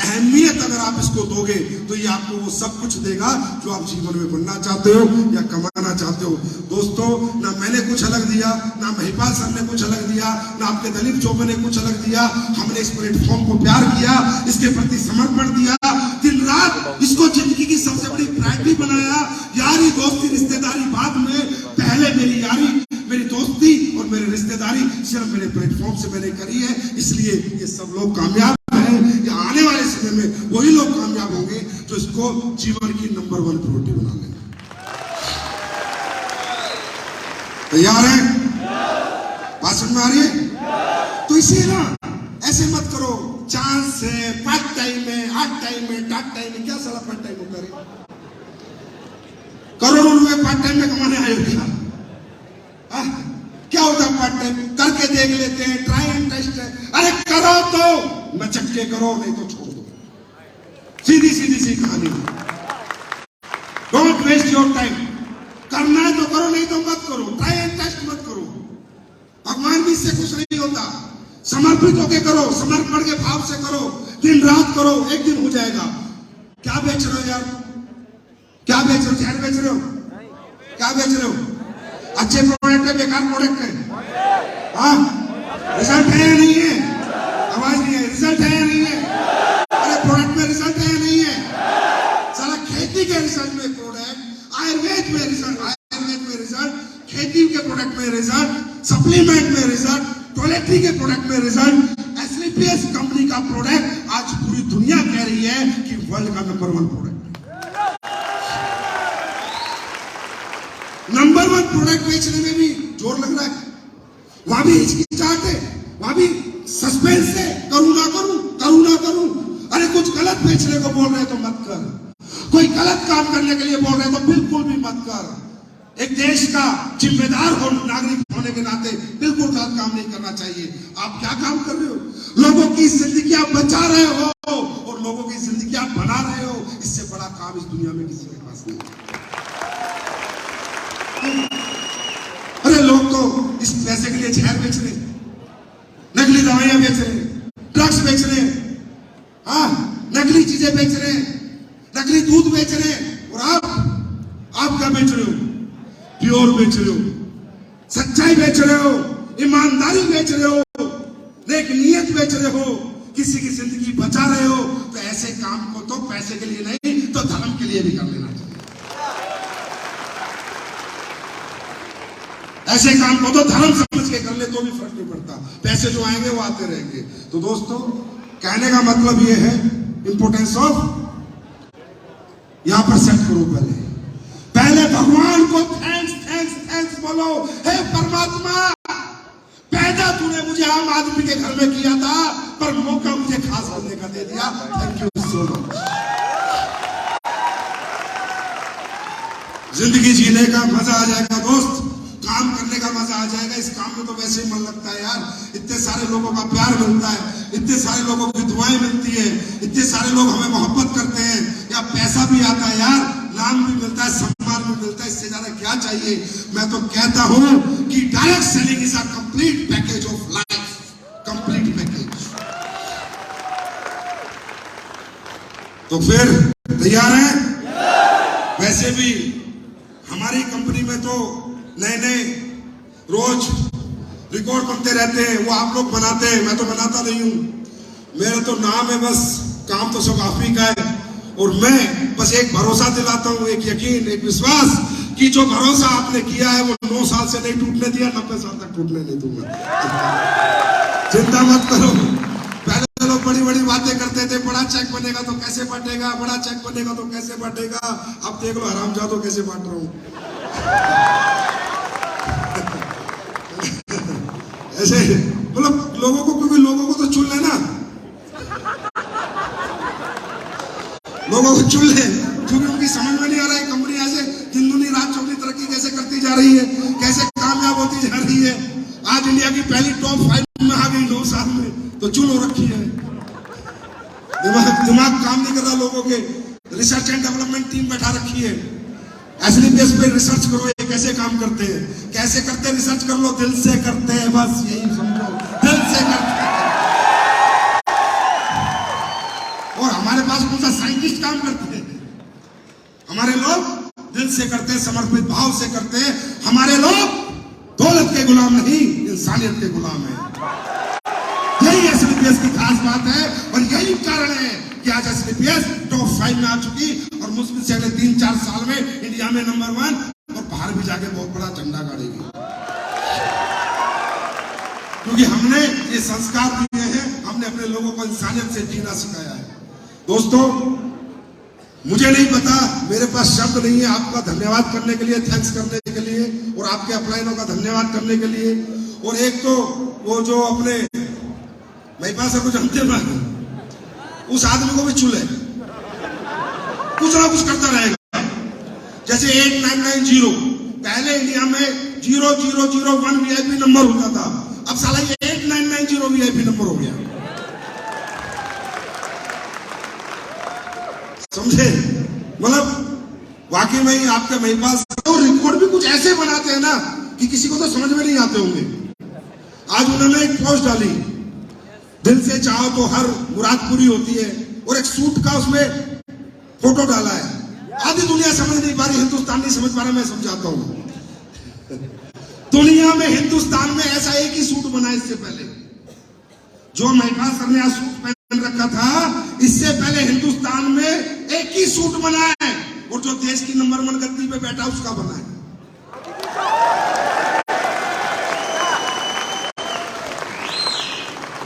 अहमियत अगर आप इसको दोगे तो ये आपको वो सब कुछ देगा जो आप जीवन में बनना चाहते हो या कमाना चाहते हो। दोस्तों, ना मैंने कुछ अलग दिया, ना महिपाल सर ने कुछ अलग दिया, ना आपके दिलीप चौबे ने कुछ अलग दिया। हमने इस प्लेटफॉर्म को प्यार किया, इसके प्रति समर्पण दिया, दिन रात इसको जिंदगी की सबसे बड़ी प्रायोरिटी बनाया। यारी दोस्ती रिश्तेदारी बाद में, पहले मेरी यारी, मेरी दोस्ती और मेरी रिश्तेदारी सिर्फ मेरे प्लेटफॉर्म से मैंने करी है। इसलिए ये सब लोग कामयाब हैं। या आने वाले समय में वही लोग कामयाब होंगे जो इसको जीवन की नंबर 1 प्रायोरिटी बना लेंगे। तैयार है? बात समझ में आ रही है? तो इसे ना ऐसे मत करो, चांस है, पार्ट टाइम है, हार्ड टाइम है, टाट टाइम है। क्या साला पार्ट टाइम होता है? करोड़ों रुपए पार्ट टाइम में कमाने आए हो क्या? क्या होता है पार्ट टाइम? करके देख लेते हैं, ट्राई एंड टेस्ट है। अरे करो तो नचक के करो, नहीं तो छोड़ दो। सीधी सीधी सी कहानी। Don't waste your time. करना है तो करो, नहीं तो मत करो। ट्राई एंड टेस्ट मत करो। भगवान भी इससे खुश नहीं होता। समर्पित होके करो, समर्पण के भाव से करो, दिन रात करो, एक दिन हो जाएगा। क्या बेच रहे हो यार? क्या बेच रहे हो? जहर बेच रहे हो? क्या बेच रहे हो? अच्छे प्रोडक्ट है, बेकार प्रोडक्ट है? हाँ, रिजल्ट है या नहीं है? आवाज नहीं है। रिजल्ट है या नहीं है? अरे प्रोडक्ट में रिजल्ट है या नहीं है? साला खेती के रिजल्ट में प्रोडक्ट, आयुर्वेद में रिजल्ट, आयुर्वेद में रिजल्ट, खेती के प्रोडक्ट में रिजल्ट, सप्लीमेंट में रिजल्ट, टॉयलेटरी के प्रोडक्ट में रिजल्ट। एसलीपीएस कंपनी का प्रोडक्ट आज पूरी दुनिया कह रही है कि वर्ल्ड का नंबर 1 प्रोडक्ट। नंबर 1 प्रोडक्ट बेचने में भी जोर लग रहा है। वहां भी हिचकिचाहट है, वहां भी सस्पेंस है। करूं ना करूं, करूं ना करूं। अरे कुछ गलत बेचने को बोल रहे तो मत कर। कोई गलत काम करने के लिए बोल रहे तो बिल्कुल भी मत कर। एक देश का जिम्मेदार हो, नागरिक होने के नाते बिल्कुल गलत काम नहीं करना चाहिए। आप क्या काम कर रहे हो? लोगों की जिंदगी आप बचा रहे हो और लोगों की जिंदगी आप बना रहे हो। इससे बड़ा काम इस दुनिया में किसी के पास नहीं। अरे लोग तो इस पैसे के लिए जहर बेच रहे, नकली दवाइयां बेच रहे, ड्रग्स बेच रहे, हाँ, नकली चीजें बेच रहे, नकली दूध बेच रहे। और आप क्या बेच रहे हो? प्योर बेच रहे हो, सच्चाई बेच रहे हो, ईमानदारी बेच रहे हो, नेक नियत बेच रहे हो, किसी की जिंदगी बचा रहे हो। तो ऐसे काम को तो पैसे के लिए नहीं तो धर्म के लिए भी कर लेना चाहिए। ऐसे काम को तो धर्म समझ के कर ले तो भी फर्क नहीं पड़ता। पैसे जो आएंगे वो आते रहेंगे। तो दोस्तों, कहने का मतलब ये है, इंपोर्टेंस ऑफ, यहां पर सेट करो। पहले भगवान को थैंक्स थैंक्स थैंक्स बोलो। हे परमात्मा, पैदा तूने मुझे आम आदमी के घर में किया था, पर मौका मुझे खास होने का दे दिया। Thank you so much. जिंदगी जीने का मजा आ जाएगा दोस्त, काम करने का मजा आ जाएगा। इस काम में तो वैसे ही मन लगता है यार। इतने सारे लोगों का प्यार मिलता है, इतने सारे लोगों की दुआएं मिलती है, इतने सारे लोग हमें मोहब्बत करते हैं, या पैसा भी आता है यार, नाम भी मिलता है, सम्मान भी मिलता है। इससे ज्यादा क्या चाहिए? मैं तो कहता हूं कि direct selling is a complete package of life, complete package. तो फिर तैयार हैं? वैसे भी हमारी कंपनी में तो नए नए रोज रिकॉर्ड बनते रहते हैं। वो आप लोग बनाते हैं, मैं तो बनाता नहीं हूं। मेरा तो नाम है बस, काम तो सब आप ही का है। और मैं बस एक भरोसा दिलाता हूं, एक यकीन, एक विश्वास कि जो भरोसा आपने किया है वो 9 साल से नहीं टूटने दिया, 90 साल तक टूटने नहीं दूंगा। चिंता मत करो। पहले लोग बड़ी बड़ी बातें करते थे, बड़ा चेक बनेगा तो कैसे बटेगा, बड़ा चेक बनेगा तो कैसे बटेगा। अब देख लो हरामजादों कैसे बांट रहा हूं। ऐसे मतलब लोगों को, क्योंकि लोगों को तो चुन लेना, लोगों को चुन ले, क्योंकि उनकी समझ में नहीं आ रहा है कंपनी ऐसे दिन दुनी रात चौगनी तरक्की कैसे करती जा रही है, कैसे कामयाब होती जा रही है। आज इंडिया की पहली टॉप 5 में आ गई 9 साल में, तो चुन हो रखी है। दिमाग काम नहीं कर रहा लोगों के। रिसर्च एंड डेवलपमेंट टीम बैठा रखी है। एसलीपीएस पे रिसर्च करो, ये कैसे काम करते हैं, कैसे करते हैं, रिसर्च कर लो। दिल से करते हैं, बस यही समझो, दिल से करते हैं। और हमारे पास कौन सा साइंटिस्ट काम करते हैं? हमारे लोग दिल से करते हैं, समर्पित भाव से करते हैं। हमारे लोग दौलत के गुलाम नहीं, इंसानियत के गुलाम है। यही एसलीपीएस की खास बात है और यही कारण है कि आज एसलीपीएस टॉप 5 में आ चुकी और मुश्किल से अगले 3-4 साल में इंडिया में नंबर 1 और बाहर भी जाके बहुत बड़ा झंडा गाड़ेगी। क्योंकि हमने ये संस्कार दिए हैं, हमने अपने लोगों को इंसानियत से जीना सिखाया है। दोस्तों, मुझे नहीं पता, मेरे पास शब्द नहीं है आपका धन्यवाद करने के लिए, थैंक्स करने के लिए, और आपके अपलाइनों का धन्यवाद करने के लिए। और एक तो वो जो अपने मेरे पास को जानते हैं, उस आदमी को भी चुले, कुछ ना कुछ करता रहेगा। जैसे 8990 पहले इंडिया में 0001 वीआईपी नंबर होता था, अब साला ये 8990 वीआईपी नंबर हो गया। समझे? मतलब वाकई में ही आपके महिपाल और रिकॉर्ड भी कुछ ऐसे बनाते हैं ना कि किसी को तो समझ में नहीं आते होंगे। आज उन्होंने एक पोस्ट डाली, दिल से चाहो तो हर मुराद पूरी होती है, और एक सूट का उसमें फोटो डाला है। आधी दुनिया समझ नहीं पा रही, हिंदुस्तान नहीं समझ पा रहा, मैं समझाता हूं। दुनिया में हिंदुस्तान में ऐसा एक ही सूट बना इससे पहले, जो महिपाल सर ने आज सूट पहन रखा था, इससे पहले हिंदुस्तान में एक ही सूट बना है, और जो देश की नंबर 1 गद्दी पे बैठा उसका बना है।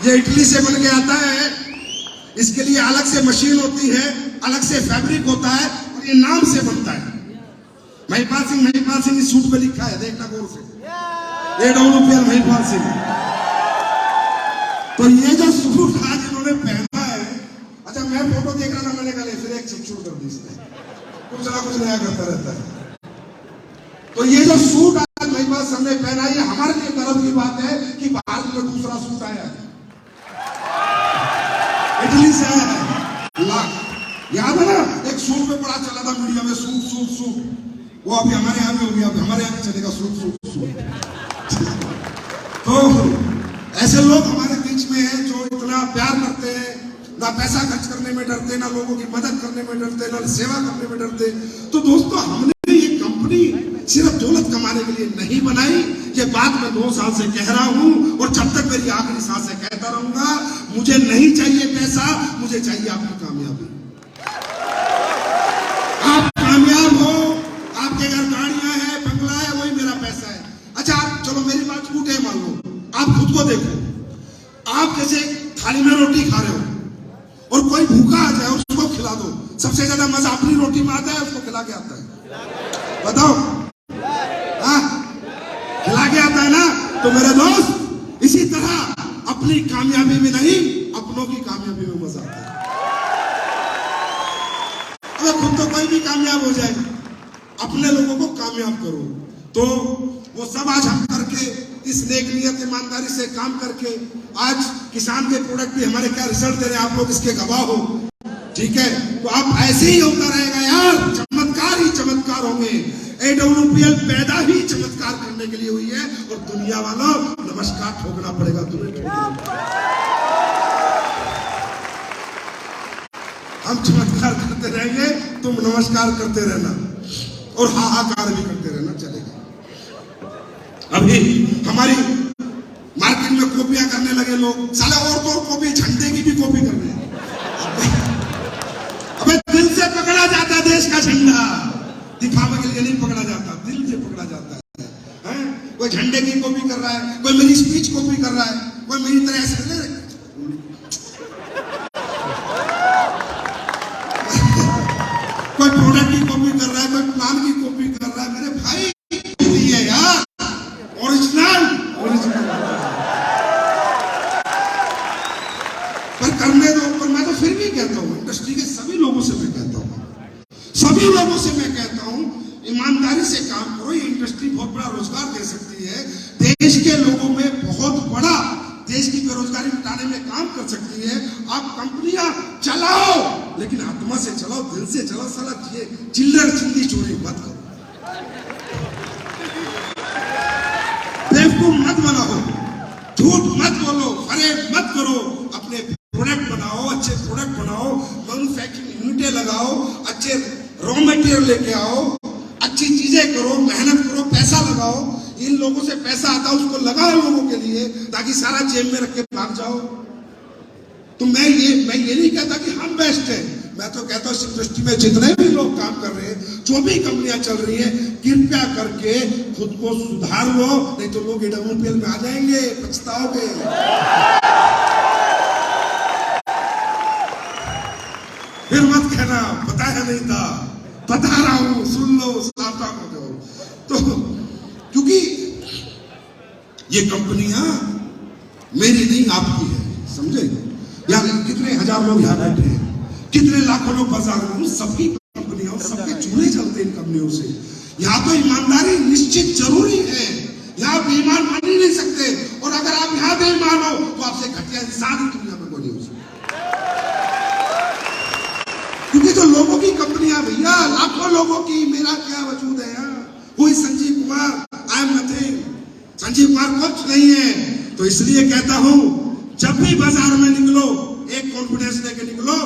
ये इटली से बन के आता है, इसके लिए अलग से मशीन होती है, अलग से फैब्रिक होता है, और ये नाम से बनता है। महिपाल सिंह इस सूट पे लिखा है, देखना गौर से, AWPL महिपाल सिंह। तो ये जो सूट आज इन्होंने पहना है, अच्छा मैं फोटो देख रहा था, मैंने कहा फिर एक छुट कर दी इसने, कुछ ना कुछ नया करता रहता है। तो ये जो सूट आज महिपाल सर ने पहना है, ये हमारे लिए गर्व की बात है कि भारत में दूसरा सूट आया है, इटली से आया है। याद है ना, एक सूट में बड़ा चला था मीडिया में, सूट सूट सूट, वो अभी हमारे यहाँ भी हो गया, हमारे यहाँ भी चलेगा सूट सूट सूट। तो ऐसे लोग हमारे बीच में हैं जो इतना प्यार करते हैं, ना पैसा खर्च करने में डरते, ना लोगों की मदद करने में डरते, ना सेवा करने में डरते। तो दोस्तों, हमने ये कंपनी सिर्फ दौलत कमाने के लिए नहीं बनाई, ये बात मैं 2 साल से कह रहा हूं, और जब तक मेरी आखिरी सांस से कहता रहूंगा, मुझे नहीं चाहिए पैसा, मुझे चाहिए आपकी कामयाबी। आप कामयाब हो, आपके घर गाड़ियां हैं, बंगला है, वही मेरा पैसा है। अच्छा, आप चलो मेरी बात झूठ है मान लो, आप खुद को देखो, आप जैसे थाली में रोटी खा रहे हो और कोई भूखा आ जाए उसको खिला दो, सबसे ज्यादा मजा अपनी रोटी में आता है, उसको खिला के आता है। बताओ, हाँ खिला के आता है ना? तो मेरे दोस्त, इसी तरह अपनी कामयाबी में नहीं, अपनों की कामयाबी में मजा आता है। अगर खुद तो कोई भी कामयाब हो जाए, अपने लोगों को कामयाब करो। तो वो सब आज हम करके, इस नेक नियत ईमानदारी से काम करके, आज किसान के प्रोडक्ट भी हमारे क्या रिजल्ट दे रहे हैं, आप लोग इसके गवाह हो। ठीक है, तो आप ऐसे ही होता रहेगा यार, चमत्कार ही चमत्कार होंगे। AWPL पैदा ही चमत्कार करने के लिए हुई है, और दुनिया वालों, नमस्कार ठोकना पड़ेगा तुम्हें। हम चमत्कार करते रहेंगे, तुम नमस्कार करते रहना, और हाहाकार भी करते रहना, चलेगा। अभी हमारी मार्केट में कॉपियां करने लगे लोग, साले और तो कॉपी, झंडे की भी कॉपी कर रहे हैं। अबे दिल से पकड़ा जाता है देश का झंडा, दिखावे के लिए नहीं पकड़ा जाता, दिल से पकड़ा जाता है। कोई झंडे की कॉपी कर रहा है, कोई मेरी स्पीच कॉपी कर रहा है, कोई मेरी तरह ऐसे कोई प्रोडक्ट की कॉपी कर रहा है, कोई प्लान की कॉपी कर रहा है। मेरे भाई है यार, ओरिजिनल पर करने दो। पर मैं तो फिर भी कहता हूँ, इंडस्ट्री के सभी लोगों से मैं कहता हूँ, सभी लोगों से मैं कहता हूँ, ईमानदारी से काम करो। ये इंडस्ट्री बहुत बड़ा रोजगार दे सकती है, देश के लोगों में बहुत बड़ा, देश की बेरोजगारी मिटाने में काम कर सकती है। आप कंपनियां चलाओ, लेकिन आत्मा से चलाओ, दिल से चलाओ। साला चिल्लर चिल्ली चोरी मत करो, बेवकूफ मत बनाओ, झूठ मत बोलो, फरेब मत करो। अपने प्रोडक्ट बनाओ, अच्छे प्रोडक्ट बनाओ, मैन्युफैक्चरिंग यूनिटें लगाओ, अच्छे रॉ मटेरियल लेके आओ, अच्छी चीजें करो, मेहनत करो, पैसा लगाओ। इन लोगों से पैसा आता है, उसको लगाओ लोगों के लिए, ताकि सारा जेब में रख के भाग जाओ। तो मैं ये नहीं कहता कि हम बेस्ट हैं, मैं तो कहता हूँ इस इंडस्ट्री में जितने भी लोग काम कर रहे हैं, जो भी कंपनियां चल रही हैं, कृपया करके खुद को सुधार लो, नहीं तो लोग AWPL में आ जाएंगे, पछताओगे। फिर मत कहना बताया नहीं था, बता रहा हूं, सुन लो, सावधान हो जाओ। तो क्योंकि ये कंपनियां मेरी नहीं आपकी है, समझे? या कितने हजार लोग यहाँ बैठे हैं, कितने लाखों लोग बाजार में, उन सबकी कंपनियों, सबके चूल्हे चलते इन कंपनियों से। यहाँ तो ईमानदारी निश्चित जरूरी है, यहाँ बेईमान बन ही नहीं सकते, और अगर आप यहाँ बेईमान हो तो आपसे घटिया इंसान ही दुनिया में कोई नहीं हो सकता। क्योंकि तो लोगों की कंपनियां भैया, लाखों लोगों की, मेरा क्या वजूद है यहाँ, कोई Sanjeev Kumar, I am nothing, Sanjeev Kumar कुछ नहीं है। तो इसलिए कहता हूं, जब भी बाजार में निकलो एक कॉन्फिडेंस लेके निकलो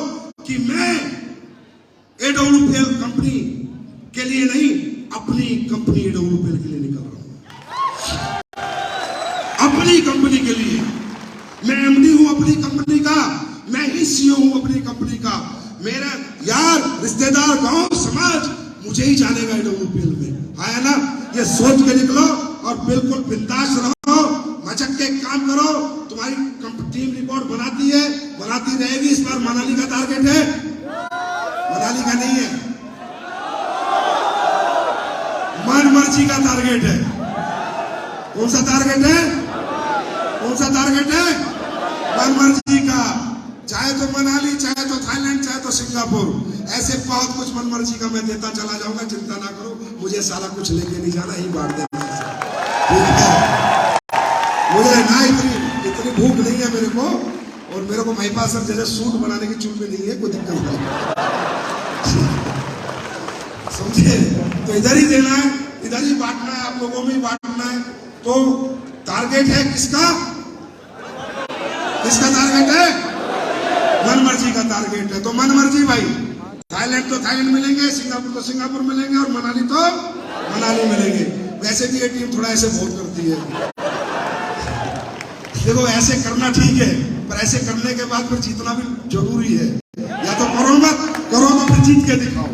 कि मैं एडब्ल्यूपीएल कंपनी के लिए नहीं, अपनी कंपनी एडब्ल्यूपीएल के लिए निकल रहा हूं, अपनी कंपनी के लिए। मैं एमडी हूं अपनी कंपनी का, मैं ही सीईओ हूं अपनी कंपनी का। मेरा यार, रिश्तेदार, गांव, समाज मुझे ही जानेगा एडब्ल्यूपीएल में, है ना। ये सोच के निकलो और बिल्कुल बिंदास रहो, मचक के काम करो। तुम्हारी टीम रिपोर्ट बनाती है, बनाती रहेगी। इस बार मनाली का टारगेट है, मनाली का नहीं है, मन मर्जी का टारगेट है। कौन सा टारगेट है? कौन सा टारगेट है? मन मर्जी का। चाहे तो मनाली, चाहे तो थाईलैंड, चाहे तो सिंगापुर, ऐसे बहुत कुछ मन मर्जी का मैं देता चला जाऊंगा। चिंता ना करो, मुझे सारा कुछ लेके नहीं जाना, ही बांट देना, ठीक है। मुझे ना इतनी भूख नहीं है मेरे को, और मेरे को महिपा सर जैसे सूट बनाने की चूल में नहीं है, कोई दिक्कत नहीं, समझे। तो इधर ही देना है, इधर ही बांटना है, आप लोगों में ही बांटना है। तो टारगेट है किसका? किसका टारगेट है? मन मर्जी का टारगेट है। तो मन मर्जी भाई, थाईलैंड तो थाईलैंड मिलेंगे, सिंगापुर तो सिंगापुर मिलेंगे, और मनाली तो मनाली मिलेंगे। वैसे भी ये टीम थोड़ा ऐसे बहुत करती है। देखो, ऐसे करना ठीक है, पर ऐसे करने के बाद फिर जीतना भी जरूरी है। या तो करो मत, करो तो फिर जीत के दिखाओ।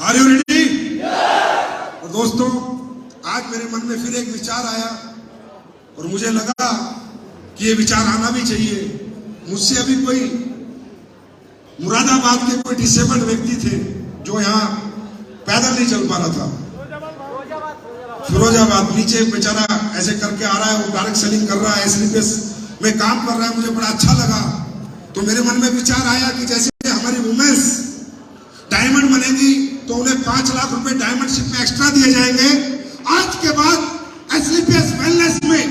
Are you ready? तो दोस्तों, आज मेरे मन में फिर एक विचार आया, और मुझे लगा कि ये विचार आना भी चाहिए। मुझसे अभी कोई मुरादाबाद के कोई डिसेबल्ड व्यक्ति थे जो यहाँ पैदल नहीं चल पा रहा था, फिरोजाबाद, नीचे बेचारा ऐसे करके आ रहा है, वो डायरेक्ट सेलिंग कर रहा है, एसलीपीएस में काम कर रहा है। मुझे बड़ा अच्छा लगा। तो मेरे मन में विचार आया कि जैसे हमारी वुमेन्स डायमंड बनेगी तो उन्हें 5 लाख रुपए डायमंड शिप में एक्स्ट्रा दिए जाएंगे। आज के बाद एसलीपीएस वेलनेस में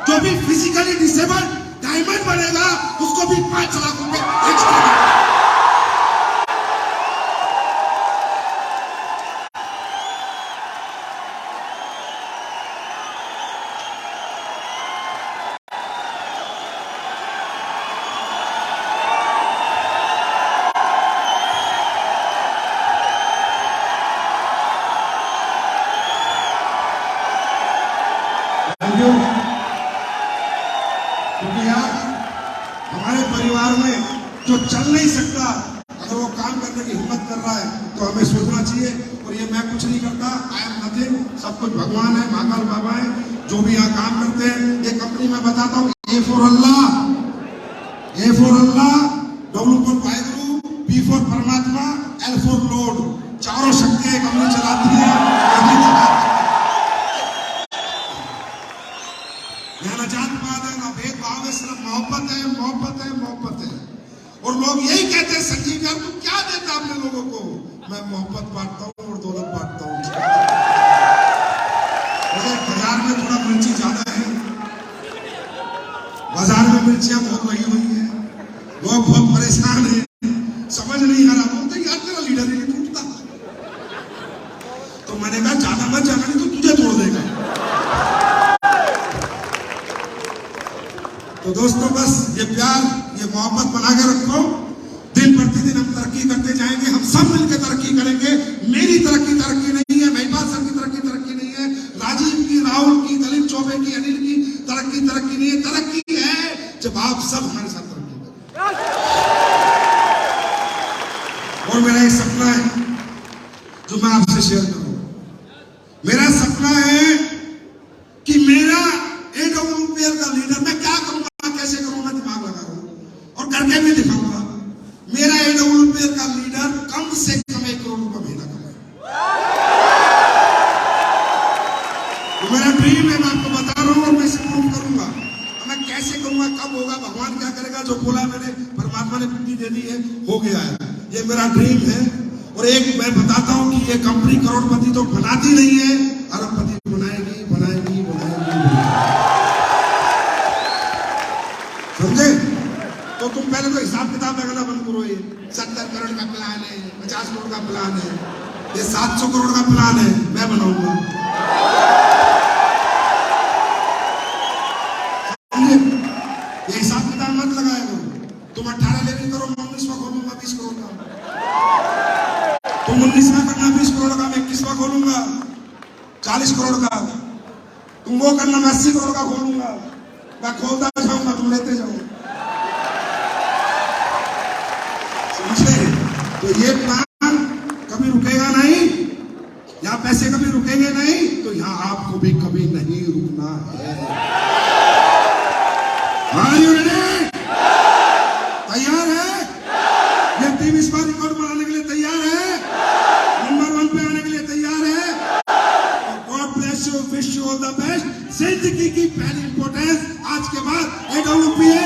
जो भी फिजिकली डिसेबल्ड डायमंड बनेगा, उसको भी 5 लाख रुपए एक्स्ट्रा। क्योंकि यार, हमारे परिवार में जो चल नहीं सकता, अगर वो काम करने की हिम्मत कर रहा है तो हमें सोचना चाहिए। और ये मैं कुछ नहीं करता, आई एम नथिंग, सब कुछ भगवान है, महाकाल बाबा है, जो भी यहाँ काम करते हैं। ये कंपनी मैं बताता हूँ, A for Allah, W for Waheguru, P for परमात्मा, एल फॉर लॉर्ड, चारों शक्तियां कंपनी चलाती है। यहाँ ना जात पात है, ना भेदभाव है, सिर्फ मोहब्बत है, मोहब्बत है, मोहब्बत है। और लोग यही कहते हैं, संजीव यार तू क्या देता अपने लोगों को? मैं मोहब्बत बांटता हूँ और दौलत बांटता हूँ। बाजार में थोड़ा मिर्ची ज्यादा है, बाजार में मिर्चियां बहुत लगी हुई है, लोग बहुत परेशान हैं, समझ नहीं आ रहा। बोलते यार तेरा लीडर ही नहीं टूटता। तो मैंने कहा ज्यादा मत जाना, नहीं तो तुझे तोड़ देगा। तो दोस्तों, बस ये प्यार, ये मोहब्बत बना के रखो। दिन प्रतिदिन हम तरक्की करते जाएंगे, हम सब मिलकर तरक्की करेंगे। मेरी तरक्की नहीं है, महिपाल सर की तरक्की नहीं है, राजीव की, राहुल की, दलीप चौबे की, अनिल की तरक्की नहीं है। तरक्की है जब आप सब हमारे साथ तरक्की करें। और मेरा एक सपना है जो मैं आपसे शेयर करूं। मेरा सपना है कि मेरा एडब्ल्यूपीएल का लीडर, मैं क्या करूंगा, कैसे करूंगा, दिमाग लगा रहा हूं और करके भी दिखाऊंगा। मेरा एडब्ल्यूपीएल का लीडर कम से कम 1 करोड़ रुपए महीना कमाए। तो मेरा ड्रीम है, मैं आपको बता रहा हूं, और मैं इसे प्रूव करूंगा। मैं कैसे करूंगा, कब गया है। ये मेरा ड्रीम है। और एक मैं बताता हूं कि ये कंपनी करोड़पति तो बनाती नहीं है, अरबपति बनाएगी बनाएगी बनाएगी। समझे? तो तुम पहले तो हिसाब किताब लगाना बंद करो। ये 70 करोड़ का प्लान है, 50 करोड़ का प्लान है, ये 700 करोड़ का प्लान है, मैं बनाऊंगा। ये हिसाब किताब मत लगाएगा। तुम 18 लेनी करो, मैं 19वां खोलूंगा 20 करोड़ का। तुम 19वां करना 20 करोड़ का, मैं 21वां खोलूंगा 40 करोड़ का। तुम वो करना, मैं 80 करोड़ का खोलूंगा। मैं खोलता जाऊंगा, तुम लेते जाओ। समझे? तो ये प्लान कभी रुकेगा नहीं, यहाँ पैसे कभी रुकेंगे नहीं, तो यहाँ आपको भी कभी नहीं रुकना है। तैयार है? ये टीम इस बार रिकॉर्ड बनाने के लिए तैयार है? नंबर 1 पे आने के लिए तैयार है? God bless you, wish you all the best. जिंदगी की पहली इंपॉर्टेंस आज के बाद AWP है।